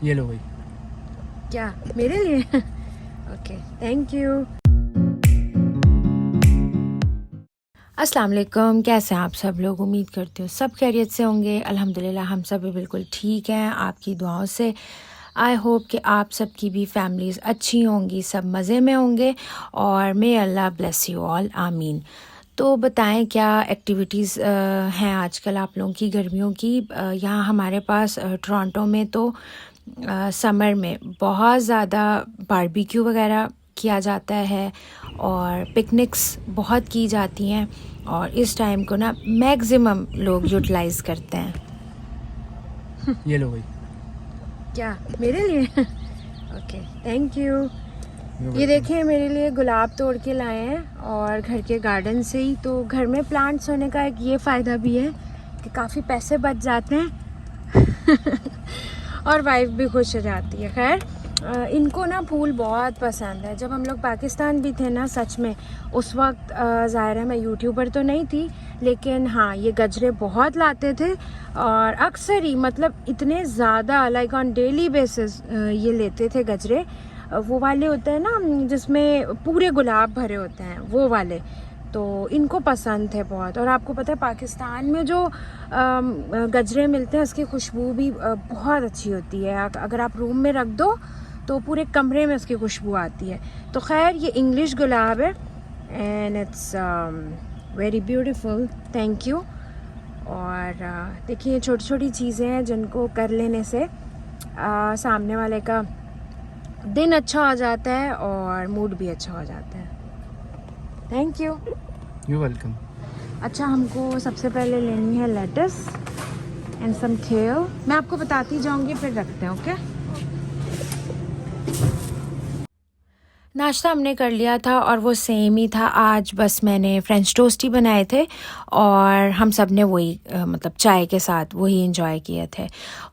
ये लो भाई। क्या मेरे लिए? Okay, thank you. अस्सलाम वालेकुम, कैसे हैं आप सब लोग? उम्मीद करती हूँ सब खैरियत से होंगे। अल्हम्दुलिल्लाह हम सब भी बिल्कुल ठीक हैं आपकी दुआओं से। आई होप कि आप सब की भी फैमिलीज़ अच्छी होंगी, सब मज़े में होंगे और मे अल्लाह ब्लेस यू ऑल, आमीन। तो बताएं क्या एक्टिविटीज़ हैं आजकल आप लोगों की गर्मियों की? यहाँ हमारे पास टोरंटो में तो समर में बहुत ज़्यादा बारबेक्यू वगैरह किया जाता है और पिकनिक्स बहुत की जाती हैं और इस टाइम को ना मैक्सिमम लोग यूटिलाइज़ करते हैं। ये लो भाई। क्या मेरे लिए? Okay, thank you. ये देखें मेरे लिए गुलाब तोड़ के लाए हैं और घर के गार्डन से ही। तो घर में प्लांट्स होने का एक ये फ़ायदा भी है कि काफ़ी पैसे बच जाते हैं और वाइफ भी खुश हो जाती है। खैर इनको ना फूल बहुत पसंद है। जब हम लोग पाकिस्तान भी थे ना, सच में उस वक्त ज़ाहिर है मैं यूट्यूबर तो नहीं थी, लेकिन हाँ ये गजरे बहुत लाते थे और अक्सर ही मतलब इतने ज़्यादा लाइक ऑन डेली बेसिस ये लेते थे गजरे। वो वाले होते हैं ना जिसमें पूरे गुलाब भरे होते हैं, वो वाले। तो इनको पसंद थे बहुत। और आपको पता है पाकिस्तान में जो गजरे मिलते हैं उसकी खुशबू भी बहुत अच्छी होती है। अगर आप रूम में रख दो तो पूरे कमरे में उसकी खुशबू आती है। तो खैर ये इंग्लिश गुलाब है and it's very beautiful, thank you. और देखिए छोटी छोटी चीज़ें हैं जिनको कर लेने से सामने वाले का दिन अच्छा हो जाता है और मूड भी अच्छा हो जाता है। Thank you. You welcome. अच्छा, हमको सबसे पहले लेनी है लेटस एंड सम केल। मैं आपको बताती जाऊंगी, फिर रखते हैं। ओके, नाश्ता हमने कर लिया था और वो सेम ही था आज, बस मैंने फ्रेंच टोस्ट ही बनाए थे और हम सब ने वही मतलब चाय के साथ वही एंजॉय किए थे।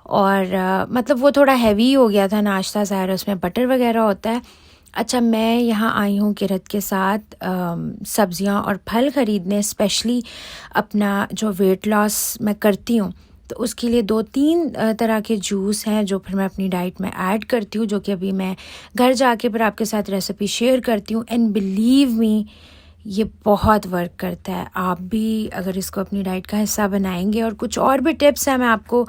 और मतलब वो थोड़ा हैवी हो गया था नाश्ता, ज़ाहिर उसमें बटर वगैरह होता है। अच्छा, मैं यहाँ आई हूँ किरत के साथ सब्ज़ियाँ और फल ख़रीदने, स्पेशली अपना जो वेट लॉस मैं करती हूँ तो उसके लिए 2-3 तरह के जूस हैं जो फिर मैं अपनी डाइट में ऐड करती हूँ, जो कि अभी मैं घर जाके फिर आपके साथ रेसिपी शेयर करती हूँ। एंड बिलीव मी ये बहुत वर्क करता है। आप भी अगर इसको अपनी डाइट का हिस्सा बनाएंगे, और कुछ और भी टिप्स हैं मैं आपको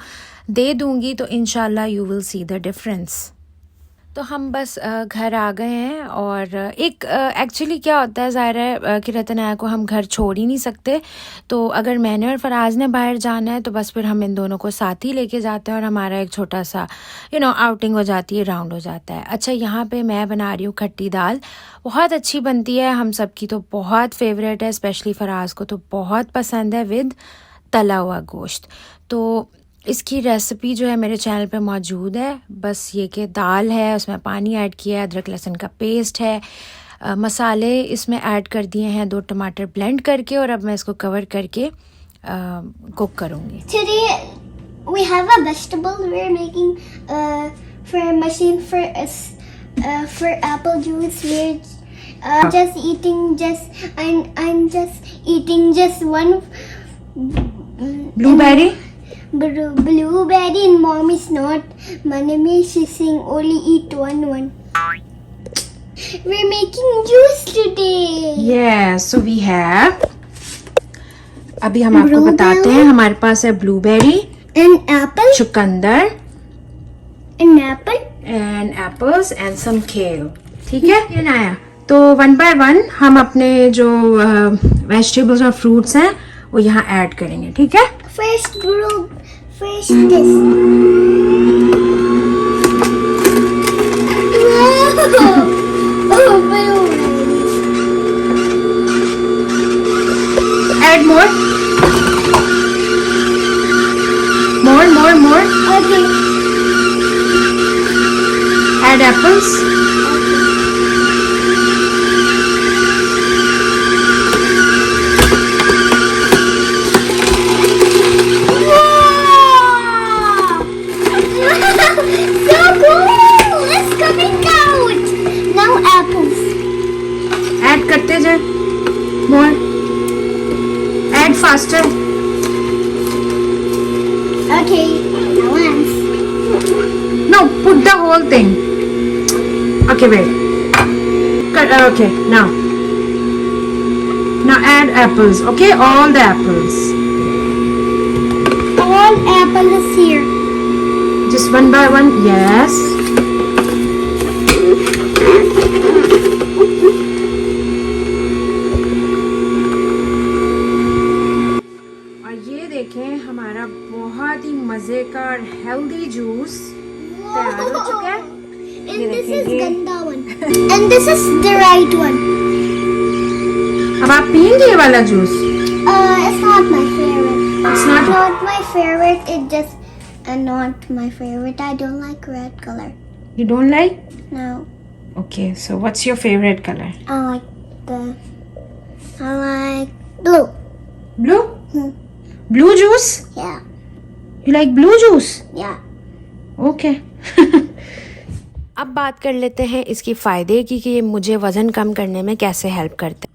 दे दूँगी, तो इंशाल्लाह you will see the difference. तो हम बस घर आ गए हैं और एक एक्चुअली क्या होता है, ज़ाहिर है कि रतनाया को हम घर छोड़ ही नहीं सकते। तो अगर मैंने और फराज ने बाहर जाना है तो बस फिर हम इन दोनों को साथ ही लेके जाते हैं और हमारा एक छोटा सा आउटिंग हो जाती है, राउंड हो जाता है। अच्छा, यहाँ पे मैं बना रही हूँ खट्टी दाल, बहुत अच्छी बनती है, हम सब की तो बहुत फेवरेट है, स्पेशली फराज को तो बहुत पसंद है, विद तला हुआ गोश्त। तो इसकी रेसिपी जो है मेरे चैनल पे मौजूद है। बस ये कि दाल है, उसमें पानी ऐड किया है, अदरक लहसुन का पेस्ट है, मसाले इसमें ऐड कर दिए हैं, 2 टमाटर ब्लेंड करके, और अब मैं इसको कवर करके कुक करूँगी। Today we have a vegetable we're making for a machine for apple juice. We're just eating I'm just eating just one Blueberry? Blueberry, and mom is not. Manami, she's saying only eat one. We're making juice today. Yeah, so we have, अभी हम आपको बताते हैं, हमारे पास है blueberry and apple, चुकंदर and apple, and apples and some kale. ठीक है, ये नया। तो 1 by 1 हम अपने जो वेजिटेबल्स और फ्रूट्स हैं वो यहाँ ऐड करेंगे। ठीक है, first this. add more. Okay. Add apples. करते जाए, more, add faster. Okay, once. No, Put the whole thing. Okay, wait. Okay, now add apples. Okay, all the apples. All apple is here. Just one by one. Yes. और ये देखें हमारा बहुत ही मजे का और हेल्दी जूस तैयार हो चुका है. And this is ganda one. And this is the right one. अब आप पियेंगे ये वाला juice? It's not my favorite. It's not my favorite. It's just not my favorite. I don't like red color. You don't like? No. Okay, so what's your favorite color? I like blue. Blue? Blue juice? Yeah. You like blue juice? Yeah. Okay. अब बात कर लेते हैं इसकी फ़ायदे की कि ये मुझे वज़न कम करने में कैसे हेल्प करता है.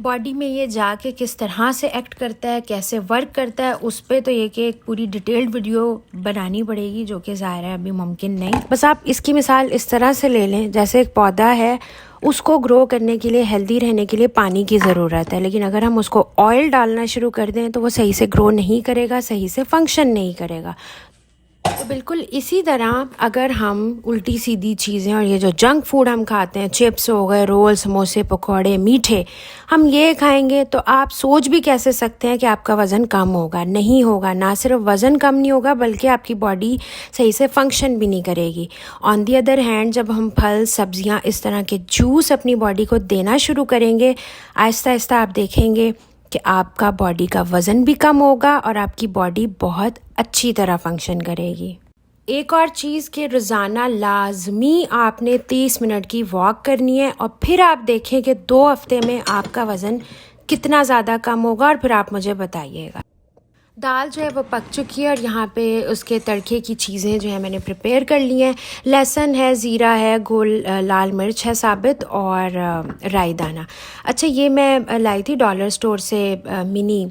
बॉडी में ये जाके किस तरह से एक्ट करता है, कैसे वर्क करता है, उस पे तो ये कि एक पूरी डिटेल्ड वीडियो बनानी पड़ेगी, जो कि ज़ाहिर है अभी मुमकिन नहीं. बस आप इसकी मिसाल इस तरह से ले लें, जैसे एक पौधा है, उसको ग्रो करने के लिए, हेल्दी रहने के लिए पानी की ज़रूरत है, लेकिन अगर हम उसको ऑयल डालना शुरू कर दें तो वो सही से ग्रो नहीं करेगा, सही से फंक्शन नहीं करेगा. तो बिल्कुल इसी तरह अगर हम उल्टी सीधी चीज़ें और ये जो जंक फूड हम खाते हैं, चिप्स हो गए, रोल, समोसे, पकौड़े, मीठे, हम ये खाएंगे तो आप सोच भी कैसे सकते हैं कि आपका वज़न कम होगा? नहीं होगा. ना सिर्फ वज़न कम नहीं होगा बल्कि आपकी बॉडी सही से फंक्शन भी नहीं करेगी. ऑन दी अदर हैंड जब हम फल, सब्जियां, इस तरह के जूस अपनी बॉडी को देना शुरू करेंगे, आहिस्ता आहिस्ता आप देखेंगे कि आपका बॉडी का वज़न भी कम होगा और आपकी बॉडी बहुत अच्छी तरह फंक्शन करेगी. एक और चीज़ कि रोज़ाना लाजमी आपने 30 मिनट की वॉक करनी है और फिर आप देखें कि 2 हफ्ते में आपका वज़न कितना ज़्यादा कम होगा और फिर आप मुझे बताइएगा. दाल जो है वो पक चुकी है और यहाँ पे उसके तड़के की चीज़ें जो है मैंने प्रिपेयर कर ली हैं. लहसुन है, ज़ीरा है, गोल लाल मिर्च है साबित और राई दाना. अच्छा, ये मैं लाई थी डॉलर स्टोर से मिनी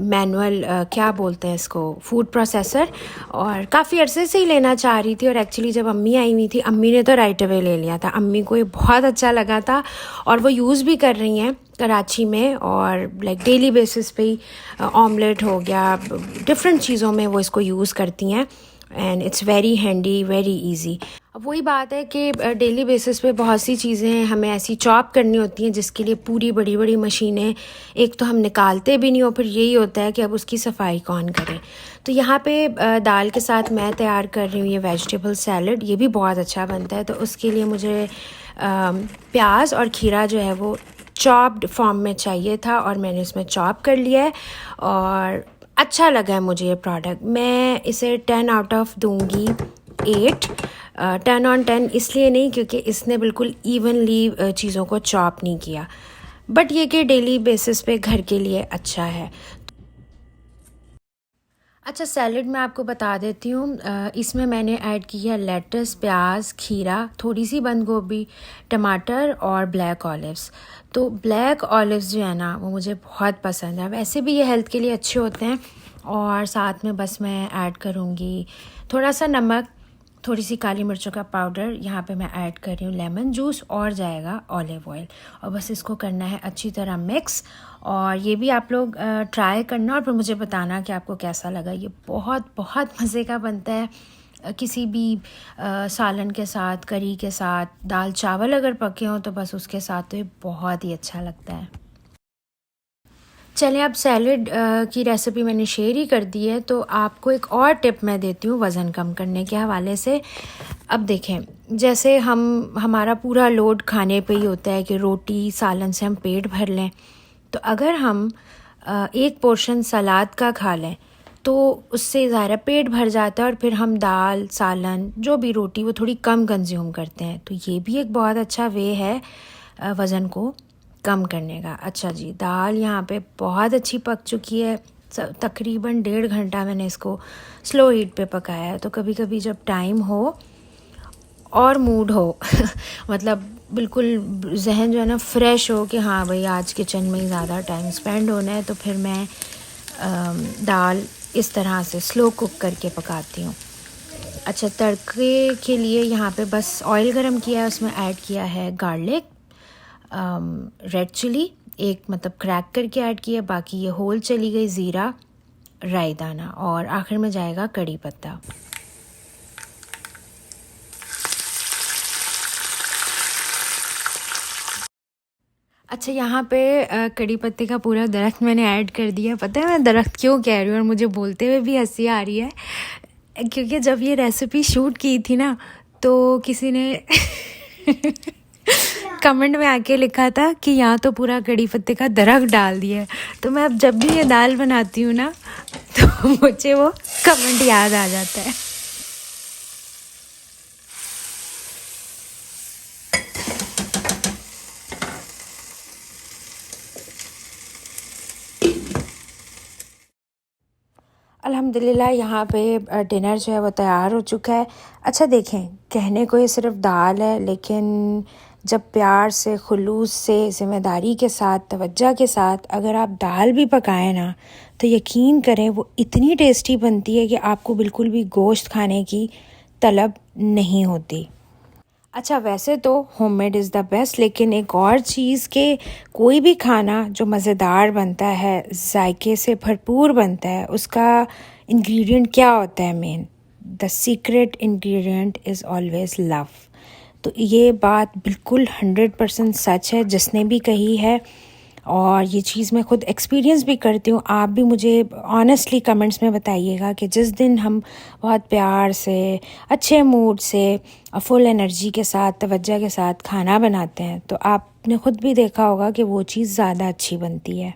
मैनुअल क्या बोलते हैं इसको, फूड प्रोसेसर, और काफ़ी अरसे से ही लेना चाह रही थी. और एक्चुअली जब अम्मी आई हुई थी, अम्मी ने तो राइट अवे ले लिया था. अम्मी को ये बहुत अच्छा लगा था और वो यूज़ भी कर रही हैं कराची में, और लाइक डेली बेसिस पे ही ऑमलेट हो गया, डिफरेंट चीज़ों में वो इसको यूज़ करती हैं. And it's very handy, very easy. अब वही बात है कि डेली बेसिस पे बहुत सी चीज़ें हमें ऐसी चॉप करनी होती हैं जिसके लिए पूरी बड़ी बड़ी मशीनें एक तो हम निकालते भी नहीं हो, फिर यही होता है कि अब उसकी सफाई कौन करे. तो यहाँ पे दाल के साथ मैं तैयार कर रही हूँ ये वेजिटेबल सैलड. ये भी बहुत अच्छा बनता है. तो उसके लिए मुझे प्याज और खीरा जो है वो चॉप्ड फॉर्म में चाहिए था और मैंने इसमें चॉप कर लिया है और अच्छा लगा है मुझे ये प्रोडक्ट. मैं इसे 10 आउट ऑफ दूंगी 8. 10 on 10 इसलिए नहीं क्योंकि इसने बिल्कुल इवनली चीज़ों को चॉप नहीं किया, बट ये कि डेली बेसिस पे घर के लिए अच्छा है. अच्छा, सैलड मैं आपको बता देती हूँ. इसमें मैंने ऐड की है लेटस, प्याज, खीरा, थोड़ी सी बंद गोभी, टमाटर और ब्लैक ऑलिव्स. तो ब्लैक ऑलिव्स जो है ना वो मुझे बहुत पसंद है. वैसे भी ये हेल्थ के लिए अच्छे होते हैं. और साथ में बस मैं ऐड करूँगी थोड़ा सा नमक, थोड़ी सी काली मिर्चों का पाउडर. यहाँ पे मैं ऐड कर रही हूँ लेमन जूस और जाएगा ऑलिव ऑयल, और बस इसको करना है अच्छी तरह मिक्स. और ये भी आप लोग ट्राई करना और फिर मुझे बताना कि आपको कैसा लगा. ये बहुत बहुत मज़े का बनता है किसी भी सालन के साथ, करी के साथ, दाल चावल अगर पके हों तो बस उसके साथ तो ये बहुत ही अच्छा लगता है. चलें, अब सैलड की रेसिपी मैंने शेयर ही कर दी है, तो आपको एक और टिप मैं देती हूँ वज़न कम करने के हवाले से. अब देखें, जैसे हमारा पूरा लोड खाने पे ही होता है कि रोटी सालन से हम पेट भर लें, तो अगर हम एक पोर्शन सलाद का खा लें तो उससे ज़ाहिर पेट भर जाता है और फिर हम दाल, सालन, जो भी रोटी वो थोड़ी कम कंज्यूम करते हैं. तो ये भी एक बहुत अच्छा वे है वज़न को कम करने का. अच्छा जी, दाल यहाँ पे बहुत अच्छी पक चुकी है. तकरीबन 1.5 घंटा मैंने इसको स्लो हीट पे पकाया है. तो कभी कभी जब टाइम हो और मूड हो मतलब बिल्कुल जहन जो है ना फ्रेश हो कि हाँ भाई आज किचन में ही ज़्यादा टाइम स्पेंड होना है, तो फिर मैं दाल इस तरह से स्लो कुक करके पकाती हूँ. अच्छा, तड़के के लिए यहाँ पे बस ऑयल गरम किया है, उसमें ऐड किया है गार्लिक, रेड चिली एक मतलब क्रैक करके ऐड किया, बाकी ये होल चली गई ज़ीरा, राई दाना और आखिर में जाएगा कड़ी पत्ता। अच्छा, यहाँ पे कड़ी पत्ते का पूरा दरख्त मैंने ऐड कर दिया। पता है मैं दरख्त क्यों कह रही हूँ, और मुझे बोलते हुए भी हंसी आ रही है, क्योंकि जब ये रेसिपी शूट की थी ना तो किसी ने कमेंट में आके लिखा था कि यहाँ तो पूरा कड़ी पत्ते का दरख्त डाल दिया है। तो मैं अब जब भी ये दाल बनाती हूँ ना तो मुझे वो कमेंट याद आ जाता है। अल्हम्दुलिल्लाह यहाँ पे डिनर जो है वो तैयार हो चुका है। अच्छा देखें, कहने को ये सिर्फ दाल है, लेकिन जब प्यार से, खुलूस से, ज़िम्मेदारी के साथ, तवज्जो के साथ अगर आप दाल भी पकाएं ना तो यकीन करें वो इतनी टेस्टी बनती है कि आपको बिल्कुल भी गोश्त खाने की तलब नहीं होती। अच्छा, वैसे तो होममेड इज़ द बेस्ट, लेकिन एक और चीज़ के कोई भी खाना जो मज़ेदार बनता है, जायके से भरपूर बनता है, उसका इंग्रेडिएंट क्या होता है main? The secret ingredient is always love. तो ये बात बिल्कुल 100% सच है जिसने भी कही है, और ये चीज़ मैं ख़ुद एक्सपीरियंस भी करती हूँ। आप भी मुझे ऑनेस्टली कमेंट्स में बताइएगा कि जिस दिन हम बहुत प्यार से, अच्छे मूड से, फुल एनर्जी के साथ, तवज्जो के साथ खाना बनाते हैं तो आपने ख़ुद भी देखा होगा कि वो चीज़ ज़्यादा अच्छी बनती है।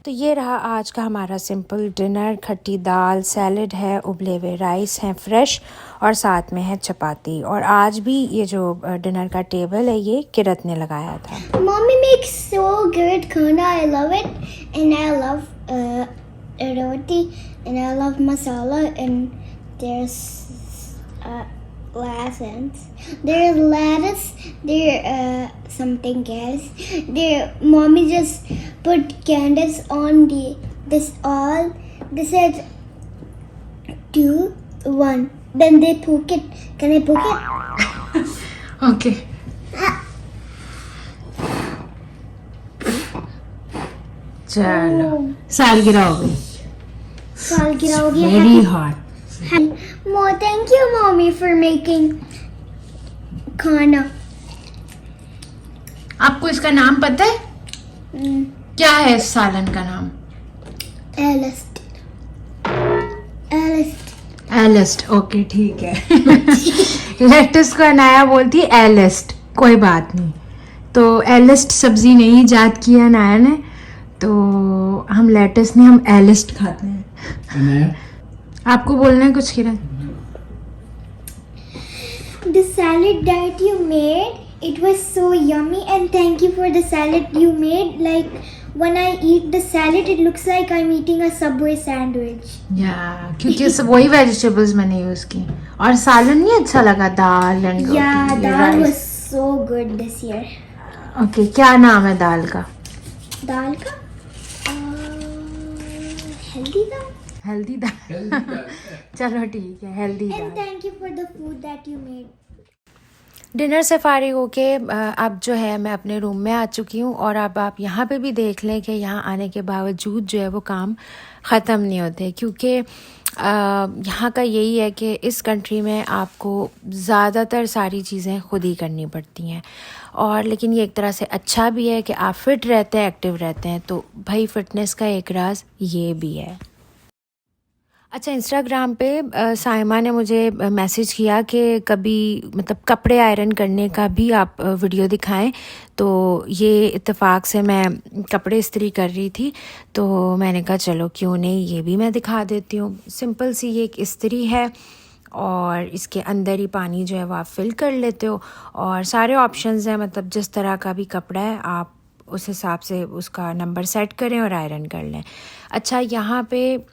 तो ये रहा आज का हमारा सिंपल डिनर। खट्टी दाल, सैलड है, उबले हुए राइस हैं फ्रेश, और साथ में है चपाती। और आज भी ये जो डिनर का टेबल है ये किरत ने लगाया था। Mommy makes so good khana. I love it, and I love roti, and I love masala, and there's there's lettuce, there something else. There, mommy just put candles on this all. They said 2, 1. Then they poke it. Can I poke it? Okay. चलो, सालगिरह हो गई। सालगिरह हो गया। Very hot. Thank you, mommy, for making खाना। आपको इसका नाम पता है? क्या है इस सालन का नाम? एलिस्ट। एलिस्ट, ओके ठीक है। लेट्स को अनाया बोलती है एलिस्ट, कोई बात नहीं। तो एलिस्ट सब्जी नहीं ईजाद की है अनाया ने, तो हम लेटस नहीं, हम एलिस्ट खाते हैं। आपको बोलना है कुछ किरण? The salad that you made, it was so yummy, and thank you for the salad you made. Like when I eat the salad, it looks like I'm eating a Subway sandwich. क्योंकि वही vegetables मैंने use की, और सालन नहीं अच्छा लगा, dal and roti. Yeah, dal was so good this year. Okay, क्या नाम है दाल का? दाल का healthy दाल। हेल्दी दाल। चलो ठीक है, healthy dal. And thank you for the food that you made. Dinner से फारिग होके अब जो है मैं अपने रूम में आ चुकी हूँ, और अब आप यहाँ पे भी देख लें कि यहाँ आने के बावजूद जो है वो काम ख़त्म नहीं होते, क्योंकि यहाँ का यही है कि इस कंट्री में आपको ज़्यादातर सारी चीज़ें खुद ही करनी पड़ती हैं। और लेकिन ये एक तरह से अच्छा भी है कि आप फिट रहते हैं, एक्टिव रहते हैं। तो भाई फिटनेस का एक राज ये भी है। अच्छा, इंस्टाग्राम पे साइमा ने मुझे मैसेज किया कि कभी मतलब कपड़े आयरन करने का भी आप वीडियो दिखाएं। तो ये इत्तेफाक से मैं कपड़े इस्त्री कर रही थी, तो मैंने कहा चलो क्यों नहीं, ये भी मैं दिखा देती हूँ। सिंपल सी ये एक इस्त्री है, और इसके अंदर ही पानी जो है वो आप फिल कर लेते हो, और सारे ऑप्शंस हैं, मतलब जिस तरह का भी कपड़ा है आप उस हिसाब से उसका नंबर सेट करें और आयरन कर लें। अच्छा, यहाँ पे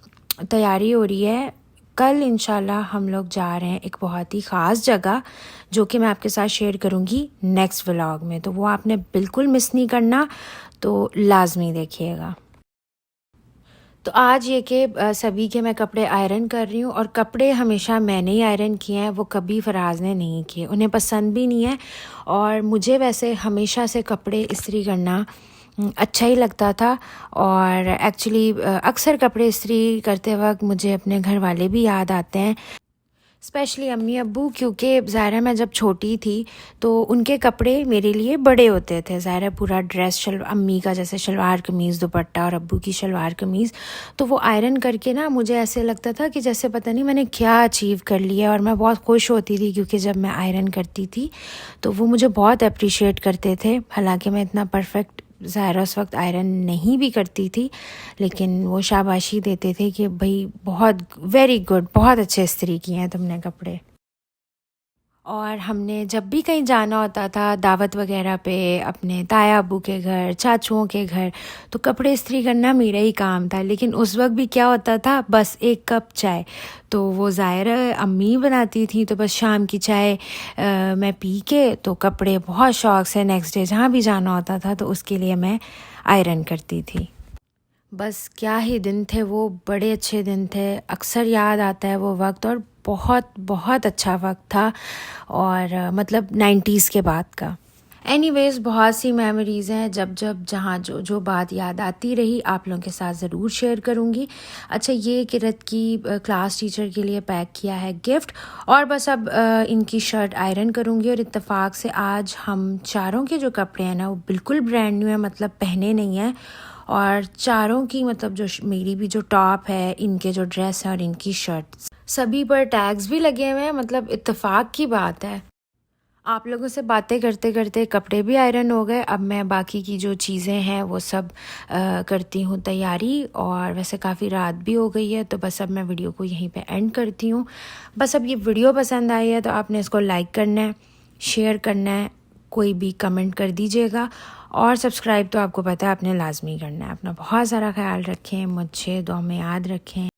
तैयारी हो रही है, कल इंशाल्लाह हम लोग जा रहे हैं एक बहुत ही ख़ास जगह, जो कि मैं आपके साथ शेयर करूँगी नेक्स्ट व्लॉग में, तो वो आपने बिल्कुल मिस नहीं करना, तो लाजमी देखिएगा। तो आज ये कि सभी के मैं कपड़े आयरन कर रही हूँ, और कपड़े हमेशा मैंने ही आयरन किए हैं, वो कभी फराज ने नहीं किए, उन्हें पसंद भी नहीं है। और मुझे वैसे हमेशा से कपड़े इस्त्री करना अच्छा ही लगता था। और एक्चुअली अक्सर कपड़े इस्त्री करते वक्त मुझे अपने घर वाले भी याद आते हैं, स्पेशली अम्मी अब्बू, क्योंकि ज़ाहिर मैं जब छोटी थी तो उनके कपड़े मेरे लिए बड़े होते थे। ज़ाहिर पूरा ड्रेस अम्मी का जैसे शलवार कमीज़ दुपट्टा और अब्बू की शलवार कमीज़, तो वो आयरन करके ना मुझे ऐसे लगता था कि जैसे पता नहीं मैंने क्या अचीव कर लिया। और मैं बहुत खुश होती थी क्योंकि जब मैं आयरन करती थी तो वो मुझे बहुत अप्रिशिएट करते थे। हालांकि मैं इतना परफेक्ट ज़ाहिर उस वक्त आयरन नहीं भी करती थी, लेकिन वो शाबाशी देते थे कि भाई बहुत वेरी गुड, बहुत अच्छे इस्त्री किए हैं तुमने कपड़े। और हमने जब भी कहीं जाना होता था दावत वगैरह पे, अपने ताया अबू के घर, चाचुओं के घर, तो कपड़े इस्त्री करना मेरा ही काम था। लेकिन उस वक्त भी क्या होता था, बस एक कप चाय, तो वो ज़ाहिर अम्मी बनाती थी, तो बस शाम की चाय मैं पी के तो कपड़े बहुत शौक़ से नेक्स्ट डे जहाँ भी जाना होता था तो उसके लिए मैं आयरन करती थी। बस क्या ही दिन थे वो, बड़े अच्छे दिन थे। अक्सर याद आता है वो वक्त, और बहुत बहुत अच्छा वक्त था, और मतलब 90s के बाद का। एनीवेज़ बहुत सी मेमोरीज़ हैं, जब जब जहाँ जो जो बात याद आती रही आप लोगों के साथ ज़रूर शेयर करूँगी। अच्छा, ये किरत की क्लास टीचर के लिए पैक किया है गिफ्ट, और बस अब इनकी शर्ट आयरन करूँगी। और इत्तेफाक से आज हम चारों के जो कपड़े हैं ना वो बिल्कुल ब्रांड न्यू है, मतलब पहने नहीं हैं। और चारों की मतलब जो मेरी भी जो टॉप है, इनके जो ड्रेस है और इनकी शर्ट्स, सभी पर टैग्स भी लगे हुए हैं, मतलब इत्तेफाक की बात है। आप लोगों से बातें करते करते कपड़े भी आयरन हो गए। अब मैं बाकी की जो चीज़ें हैं वो सब करती हूँ तैयारी, और वैसे काफ़ी रात भी हो गई है, तो बस अब मैं वीडियो को यहीं पे एंड करती हूँ। बस अब ये वीडियो पसंद आई है तो आपने इसको लाइक करना है, शेयर करना है, कोई भी कमेंट कर दीजिएगा, और सब्सक्राइब तो आपको पता है आपने लाजमी करना है। अपना बहुत सारा ख्याल रखें, मुझे दुआ में याद रखें।